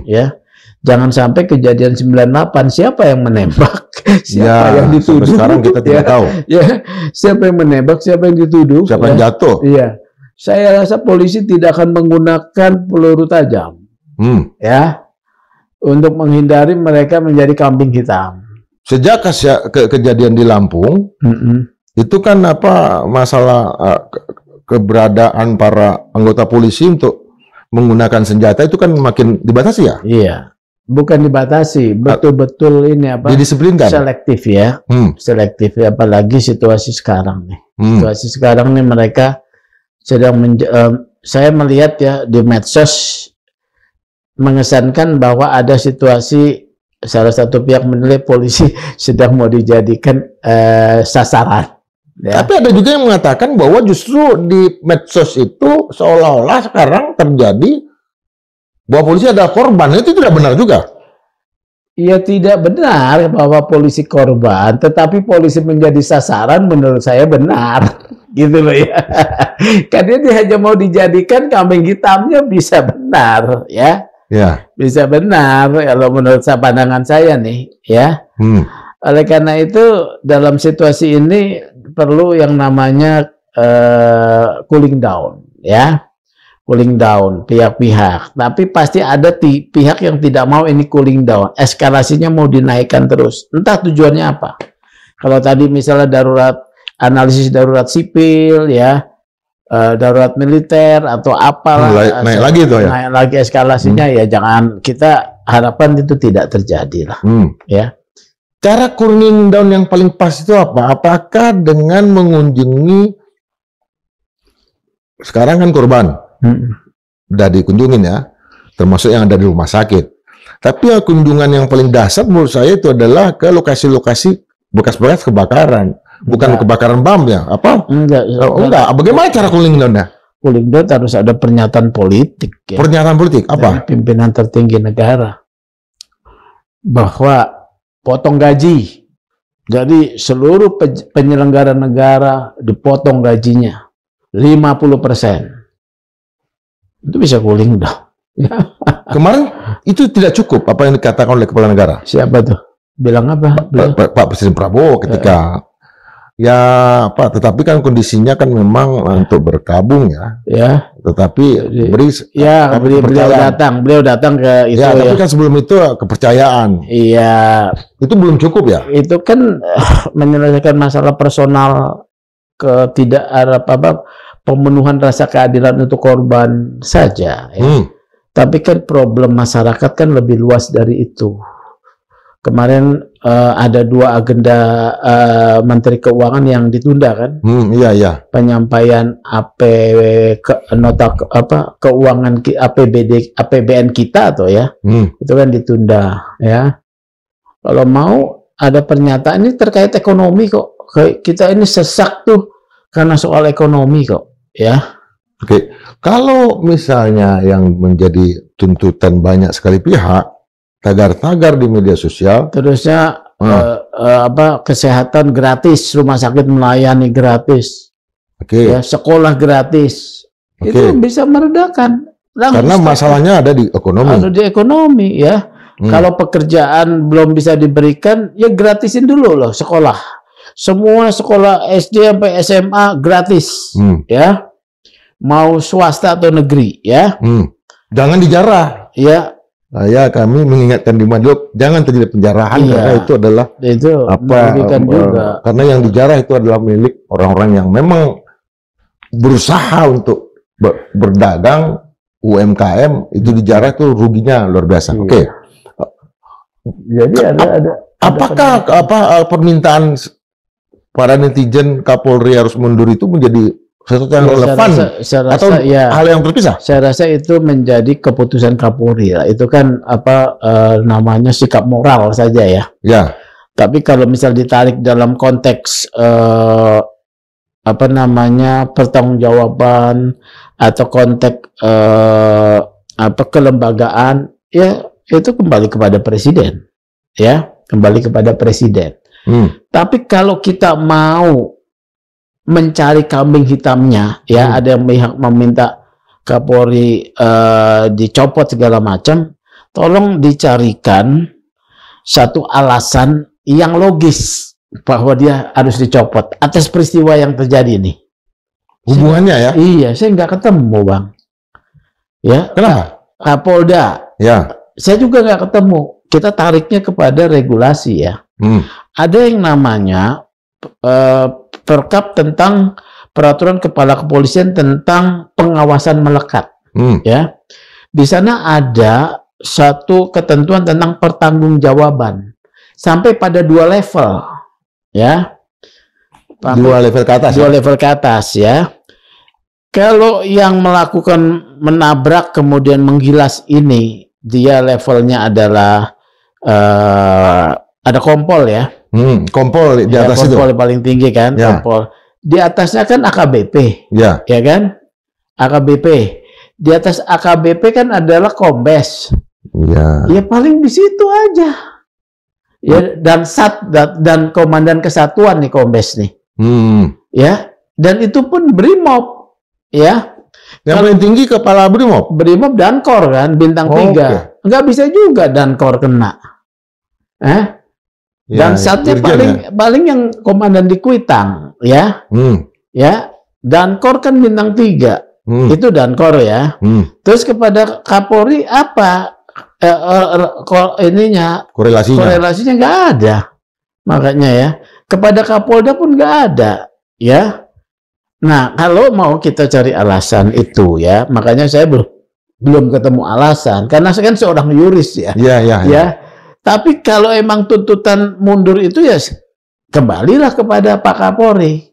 Ya, jangan sampai kejadian 98 siapa yang menembak, siapa yang dituduh. Sekarang kita tidak tahu. Ya, siapa yang menembak, siapa yang dituduh, siapa yang jatuh. Iya, saya rasa polisi tidak akan menggunakan peluru tajam, ya, untuk menghindari mereka menjadi kambing hitam. Sejak kejadian di Lampung, itu kan masalah keberadaan para anggota polisi untuk menggunakan senjata itu kan makin dibatasi ya? Iya. Bukan dibatasi, betul-betul ini apa? Didisiplinkan. Selektif ya, selektif ya. Apalagi situasi sekarang nih. Situasi sekarang nih mereka sedang saya melihat ya di medsos mengesankan bahwa ada situasi salah satu pihak menilai polisi sedang mau dijadikan sasaran. Ya. Tapi ada juga yang mengatakan bahwa justru di medsos itu seolah-olah sekarang terjadi bahwa polisi ada korban. Itu tidak benar juga. Ya tidak benar bahwa polisi korban, tetapi polisi menjadi sasaran menurut saya benar. Gitu loh ya. Karena dia hanya mau dijadikan kambing hitamnya bisa benar ya. Ya. Bisa benar kalau menurut pandangan saya nih ya. Oleh karena itu dalam situasi ini perlu yang namanya cooling down ya. Cooling down pihak-pihak, tapi pasti ada pihak yang tidak mau ini cooling down, eskalasinya mau dinaikkan terus, entah tujuannya apa. Kalau tadi misalnya darurat, analisis darurat sipil ya, darurat militer atau apalah, naik lagi itu ya, naik lagi eskalasinya ya, jangan kita harapkan itu tidak terjadi lah ya. Cara cooling down yang paling pas itu apa? Apakah dengan mengunjungi, sekarang kan korban udah dikunjungin ya, termasuk yang ada di rumah sakit. Tapi kunjungan yang paling dasar menurut saya itu adalah ke lokasi-lokasi bekas-bekas kebakaran, bukan kebakaran bom ya? Apa? Enggak. Bagaimana cara cooling down-nya? Cooling down harus ada pernyataan politik. Ya. Pernyataan politik apa? Dari pimpinan tertinggi negara bahwa potong gaji. Jadi seluruh penyelenggara negara dipotong gajinya 50%. Itu bisa cooling down. Kemarin itu tidak cukup apa yang dikatakan oleh kepala negara. Siapa tuh? Bilang apa? Pak Presiden Prabowo ketika ya Pak, tetapi kan kondisinya kan memang untuk bergabung ya. Ya. Tetapi beliau datang ke itu ya. Tapi kan sebelum itu kepercayaan. Iya. Itu belum cukup ya? Itu kan menyelesaikan masalah personal pemenuhan rasa keadilan untuk korban saja ya. Tapi kan problem masyarakat kan lebih luas dari itu. Kemarin ada 2 agenda Menteri Keuangan yang ditunda kan? Iya. Penyampaian keuangan APBN kita atau ya. Itu kan ditunda ya. Kalau mau ada pernyataan ini terkait ekonomi kok. Kita ini sesak tuh karena soal ekonomi kok. Ya. Oke. Kalau misalnya yang menjadi tuntutan banyak sekali pihak, tagar-tagar di media sosial, terusnya kesehatan gratis, rumah sakit melayani gratis, ya, sekolah gratis, itu bisa meredakan. Karena masalahnya ada di ekonomi. Ada di ekonomi ya. Kalau pekerjaan belum bisa diberikan, ya gratisin dulu loh sekolah. Semua sekolah SD sampai SMA gratis, ya. Mau swasta atau negeri, ya. Jangan dijarah. Ya. Ya, kami mengingatkan di Madlub, jangan terjadi penjarahan karena itu adalah juga. Karena yang dijarah itu adalah milik orang-orang yang memang berusaha untuk berdagang, UMKM itu dijarah itu ruginya luar biasa. Oke. Jadi apakah permintaan para netizen Kapolri harus mundur itu menjadi sesuatu yang relevan atau hal yang terpisah? Saya rasa itu menjadi keputusan Kapolri. Itu kan namanya sikap moral saja ya. Ya. Tapi kalau misal ditarik dalam konteks pertanggungjawaban atau konteks kelembagaan, ya itu kembali kepada presiden, ya kembali kepada presiden. Tapi kalau kita mau mencari kambing hitamnya, ya ada yang meminta Kapolri dicopot segala macam, tolong dicarikan satu alasan yang logis bahwa dia harus dicopot atas peristiwa yang terjadi ini. Hubungannya ya? Iya, saya nggak ketemu, Bang. Ya, kenapa? Kapolda. Ya. Saya juga nggak ketemu. Kita tariknya kepada regulasi ya. Ada yang namanya perkap tentang peraturan kepala kepolisian tentang pengawasan melekat. Ya, di sana ada satu ketentuan tentang pertanggungjawaban sampai pada 2 level, ya. 2 level ke atas. 2 level ke atas, ya. Kalau yang melakukan menabrak kemudian menggilas ini, dia levelnya adalah ada kompol, ya. Kompol di atas itu. Kompol paling tinggi kan, ya. Kompol. Di atasnya kan AKBP, ya kan? AKBP. Di atas AKBP kan adalah kombes. Ya paling di situ aja. Ya, dan komandan kesatuan nih kombes nih. Ya, dan itu pun BRIMOB, ya. Yang paling tinggi kepala BRIMOB. BRIMOB Dankor kan, bintang 3. Nggak bisa juga Dankor kena. Dan satnya paling yang komandan di Kuitang, ya. Ya, Dankor kan bintang 3. Itu Dankor, ya. Terus kepada Kapolri apa korelasinya nggak ada. Makanya, ya, kepada Kapolda pun nggak ada, ya. Nah, kalau mau kita cari alasan itu, ya, makanya saya belum ketemu alasan karena saya kan seorang yuris, ya. Ya. Tapi kalau emang tuntutan mundur itu, ya kembalilah kepada Pak Kapolri.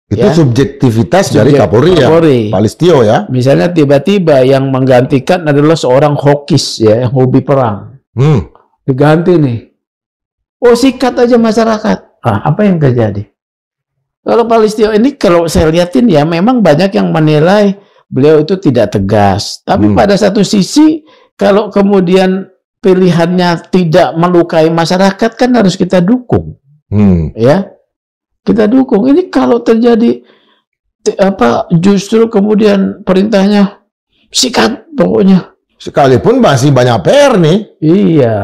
Itu subjektivitas dari Kapolri, ya, Pak Listio, ya. Misalnya tiba-tiba yang menggantikan adalah seorang hokis, ya, yang hobi perang. Diganti nih. Oh, sikat aja masyarakat. Apa yang terjadi? Kalau Pak Listio ini, kalau saya lihatin, ya, memang banyak yang menilai beliau itu tidak tegas. Tapi pada satu sisi, kalau kemudian pilihannya tidak melukai masyarakat, kan harus kita dukung. Ya. Kita dukung. Ini kalau terjadi justru kemudian perintahnya sikat pokoknya. Sekalipun masih banyak PR nih. Iya,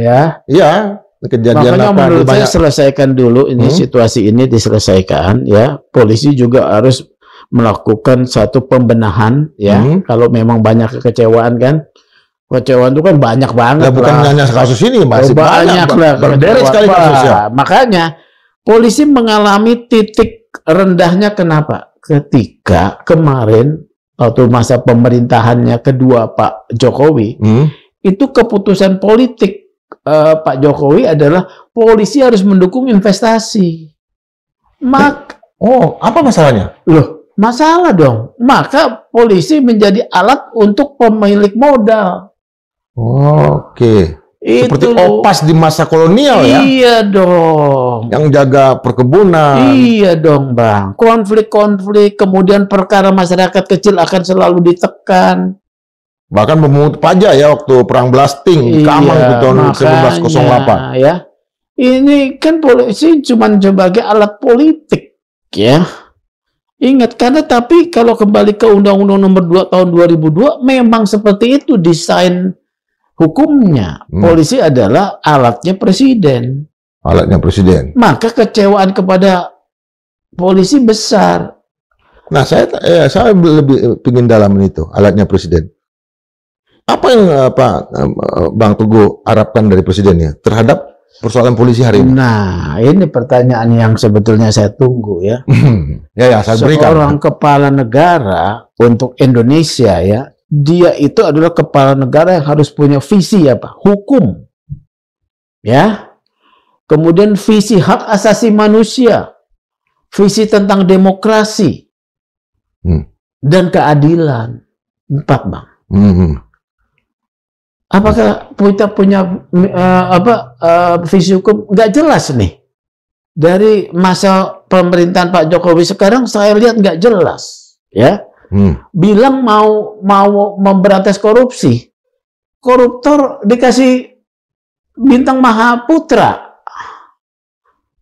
ya. Iya, kejadian makanya menurut saya selesaikan dulu ini situasi ini diselesaikan, ya. Polisi juga harus melakukan satu pembenahan, ya. Kalau memang banyak kekecewaan kan. Kekecewaan itu kan banyak banget. Bukan hanya kasus ini, masih banyak lah. Berderet sekali kasusnya. Makanya polisi mengalami titik rendahnya kenapa? Ketika kemarin waktu masa pemerintahannya kedua Pak Jokowi, itu keputusan politik Pak Jokowi adalah polisi harus mendukung investasi. Apa masalahnya? Loh, masalah dong. Maka polisi menjadi alat untuk pemilik modal. Seperti OPAS di masa kolonial, ya? Iya dong. Yang jaga perkebunan. Iya dong, Bang. Konflik-konflik, kemudian perkara masyarakat kecil akan selalu ditekan. Bahkan memungut pajak, ya, waktu perang blasting Kamang di tahun 1908. Ya. Ini kan polisi cuma sebagai alat politik, ya. Ingat, tapi kalau kembali ke Undang-Undang Nomor 2 Tahun 2002 memang seperti itu desain hukumnya. Polisi adalah alatnya presiden. Alatnya presiden. Maka kecewaan kepada polisi besar. Nah, saya lebih ingin dalamin itu, alatnya presiden. Apa yang Bang Teguh harapkan dari presidennya terhadap persoalan polisi hari ini? Nah, ini pertanyaan yang sebetulnya saya tunggu, ya. Saya berikan. Seorang kepala negara untuk Indonesia, ya. Dia itu adalah kepala negara yang harus punya visi apa? Hukum. Ya. Kemudian visi hak asasi manusia. Visi tentang demokrasi. Dan keadilan. 4, Bang. Apakah kita punya visi hukum? Nggak jelas nih. Dari masa pemerintahan Pak Jokowi sekarang saya lihat nggak jelas, ya. Bilang mau memberantas korupsi, koruptor dikasih bintang Mahaputra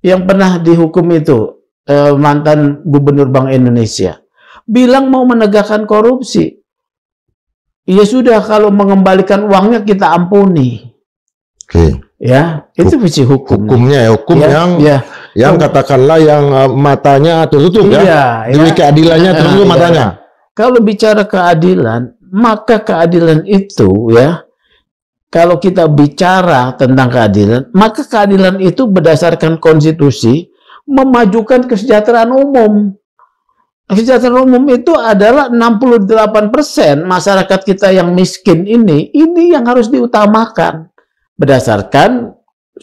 yang pernah dihukum itu mantan gubernur Bank Indonesia. Bilang mau menegakkan korupsi, ya sudah, kalau mengembalikan uangnya kita ampuni. Ya, itu visi hukumnya. Hukum yang katakanlah yang matanya tertutup, ya. Demi keadilannya tertutup matanya. Kalau bicara keadilan, maka keadilan itu, ya, kalau kita bicara tentang keadilan, maka keadilan itu berdasarkan konstitusi memajukan kesejahteraan umum. Kesejahteraan umum itu adalah 68% masyarakat kita yang miskin ini yang harus diutamakan berdasarkan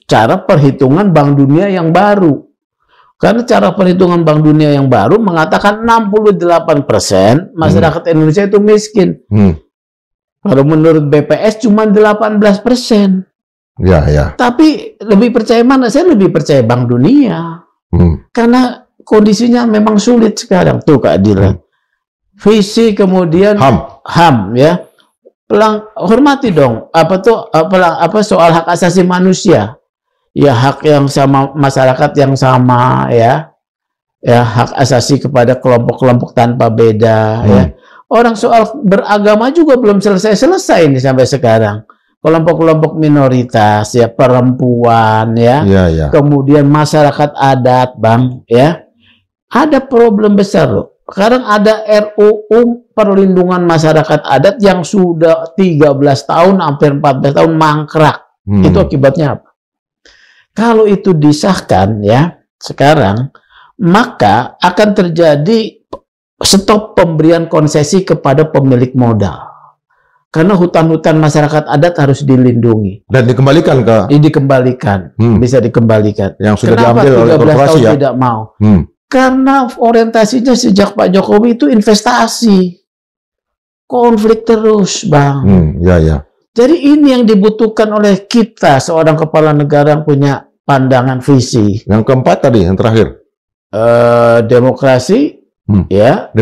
cara perhitungan Bank Dunia yang baru. Karena cara perhitungan Bank Dunia yang baru mengatakan 68% masyarakat Indonesia itu miskin. Kalau menurut BPS cuma 18%. Ya, ya. Tapi lebih percaya mana? Saya lebih percaya Bank Dunia. Karena kondisinya memang sulit sekarang. Tuh keadilan. Visi kemudian HAM ya. Hormati dong. Apa soal hak asasi manusia? Ya hak yang sama, masyarakat yang sama ya. Ya hak asasi kepada kelompok-kelompok tanpa beda ya. Orang soal beragama juga belum selesai ini sampai sekarang. Kelompok-kelompok minoritas ya, perempuan ya, kemudian masyarakat adat, Bang ya, ada problem besar loh. Sekarang ada RUU perlindungan masyarakat adat yang sudah 13 tahun, hampir 14 tahun mangkrak. Itu akibatnya apa? Kalau itu disahkan ya sekarang, maka akan terjadi stop pemberian konsesi kepada pemilik modal. Karena hutan-hutan masyarakat adat harus dilindungi dan dikembalikan bisa dikembalikan. Yang sudah diambil oleh korporasi ya? Tidak mau. Karena orientasinya sejak Pak Jokowi itu investasi, konflik terus, Bang. Jadi ini yang dibutuhkan oleh kita, seorang kepala negara yang punya pandangan visi. Yang keempat tadi, yang terakhir, demokrasi. Ya,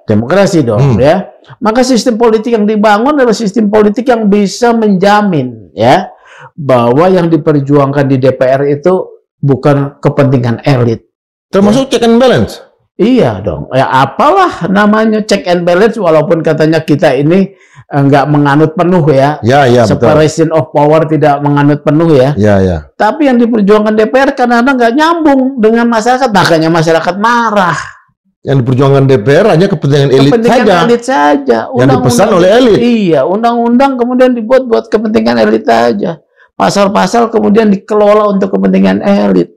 demokrasi dong ya. Maka sistem politik yang dibangun adalah sistem politik yang bisa menjamin ya bahwa yang diperjuangkan di DPR itu bukan kepentingan elit. Termasuk check and balance. Iya dong. Ya apalah namanya check and balance walaupun katanya kita ini nggak menganut penuh ya. Separation of power tidak menganut penuh ya. Tapi yang diperjuangkan DPR kadang-kadang nggak nyambung dengan masyarakat, makanya masyarakat marah. Yang diperjuangkan DPR hanya kepentingan elit saja. Yang dipesan oleh elit. Iya, undang-undang kemudian dibuat buat kepentingan elit saja. Pasal-pasal kemudian dikelola untuk kepentingan elit.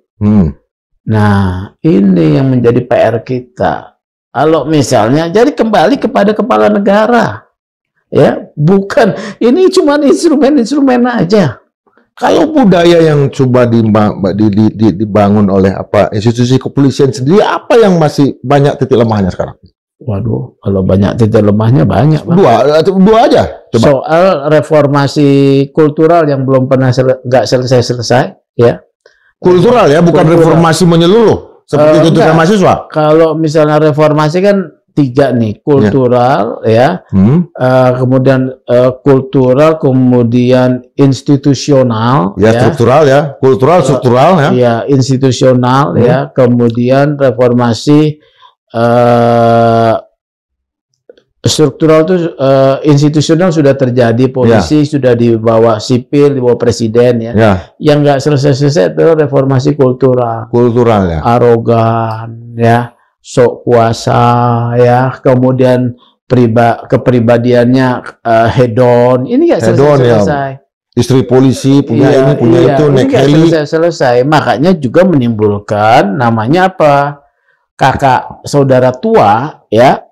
Nah, ini yang menjadi PR kita. Kalau misalnya, jadi kembali kepada kepala negara. Ya, bukan ini cuma instrumen-instrumen aja. Kalau budaya yang coba dibangun oleh institusi kepolisian sendiri, apa yang masih banyak titik lemahnya sekarang? Waduh, kalau banyak titik lemahnya banyak. Dua aja. Coba. Soal reformasi kultural yang belum pernah nggak selesai, ya. Kultural ya, bukan reformasi menyeluruh seperti tuntutan mahasiswa. Kalau misalnya reformasi kan 3 nih, kultural ya, kemudian kultural, kemudian institusional, struktural ya, kultural, struktural ya, institusional ya, kemudian reformasi struktural itu institusional sudah terjadi, polisi sudah di bawah sipil, di bawah presiden ya. Yang nggak selesai-selesai itu reformasi kultural ya, arogan ya, sok kuasa ya, kemudian kepribadiannya hedon, ini nggak selesai. Istri polisi punya ini punya itu, naik heli. Selesai. Makanya juga menimbulkan namanya apa? Kakak saudara tua ya.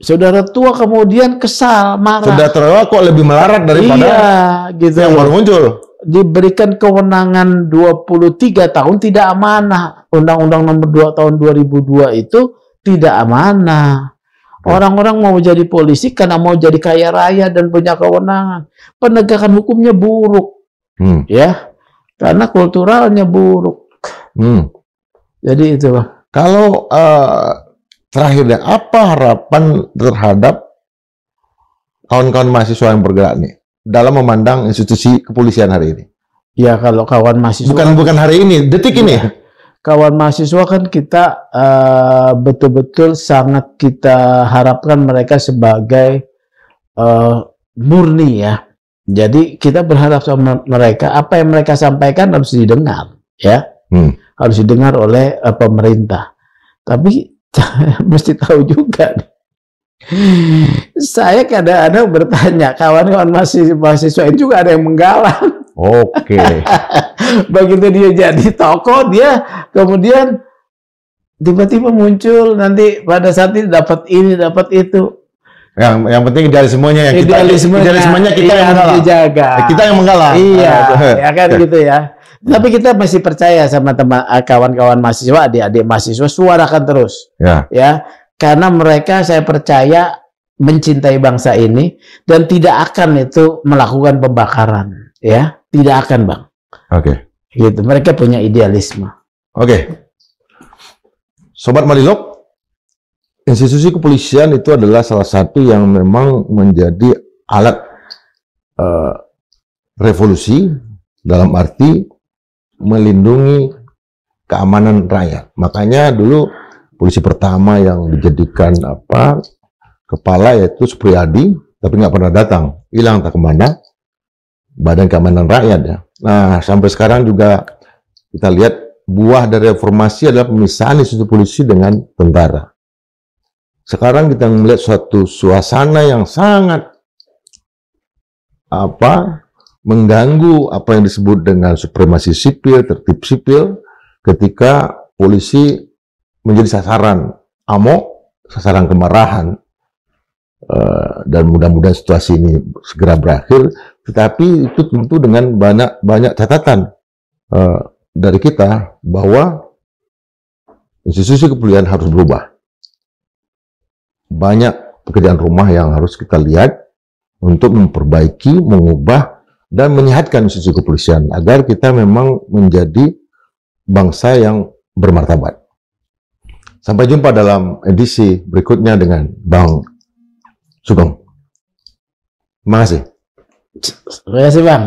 Saudara tua kemudian kesal, marah. Saudara tua kok lebih melarat daripada gitu yang baru muncul. Diberikan kewenangan 23 tahun tidak amanah. Undang-Undang nomor 2 tahun 2002 itu tidak amanah. Orang-orang mau jadi polisi karena mau jadi kaya raya dan punya kewenangan. Penegakan hukumnya buruk. Ya. Karena kulturalnya buruk. Jadi itu, Bang. Kalau terakhirnya, apa harapan terhadap kawan-kawan mahasiswa yang bergerak nih dalam memandang institusi kepolisian hari ini? Ya, kalau kawan mahasiswa bukan hari ini, detik ini. Kawan mahasiswa kan kita betul-betul sangat kita harapkan mereka sebagai murni ya. Jadi kita berharap sama mereka, apa yang mereka sampaikan harus didengar ya. Harus didengar oleh pemerintah. Tapi mesti tahu juga nih. Saya kadang-kadang bertanya, kawan-kawan mahasiswa ini juga ada yang menggalang. Oke. Begitu dia jadi tokoh, dia kemudian tiba-tiba muncul nanti pada saat ini dapat ini dapat itu. Yang penting idealismenya yang idealismenya kita yang mengalah. Dijaga. Kita yang mengalah. Iya, ya kan gitu ya. Tapi kita masih percaya sama teman kawan-kawan mahasiswa, adik-adik mahasiswa, suarakan terus. Ya. Karena mereka saya percaya mencintai bangsa ini dan tidak akan itu melakukan pembakaran, ya. Tidak akan, Bang. Oke. Gitu. Mereka punya idealisme. Oke. Sobat Malilog, institusi kepolisian itu adalah salah satu yang memang menjadi alat revolusi dalam arti melindungi keamanan rakyat. Makanya dulu polisi pertama yang dijadikan kepala yaitu Supriyadi, tapi nggak pernah datang, hilang tak kemana, Badan Keamanan Rakyat ya. Nah sampai sekarang juga kita lihat buah dari reformasi adalah pemisahan institusi polisi dengan tentara. Sekarang kita melihat suatu suasana yang sangat mengganggu apa yang disebut dengan supremasi sipil, tertib sipil, ketika polisi menjadi sasaran amok, sasaran kemarahan, dan mudah-mudahan situasi ini segera berakhir. Tetapi itu tentu dengan banyak catatan dari kita bahwa institusi kepolisian harus berubah. Banyak pekerjaan rumah yang harus kita lihat untuk memperbaiki, mengubah, dan menyehatkan institusi kepolisian agar kita memang menjadi bangsa yang bermartabat. Sampai jumpa dalam edisi berikutnya dengan Bang Sugeng. Terima kasih. Terima kasih, Bang.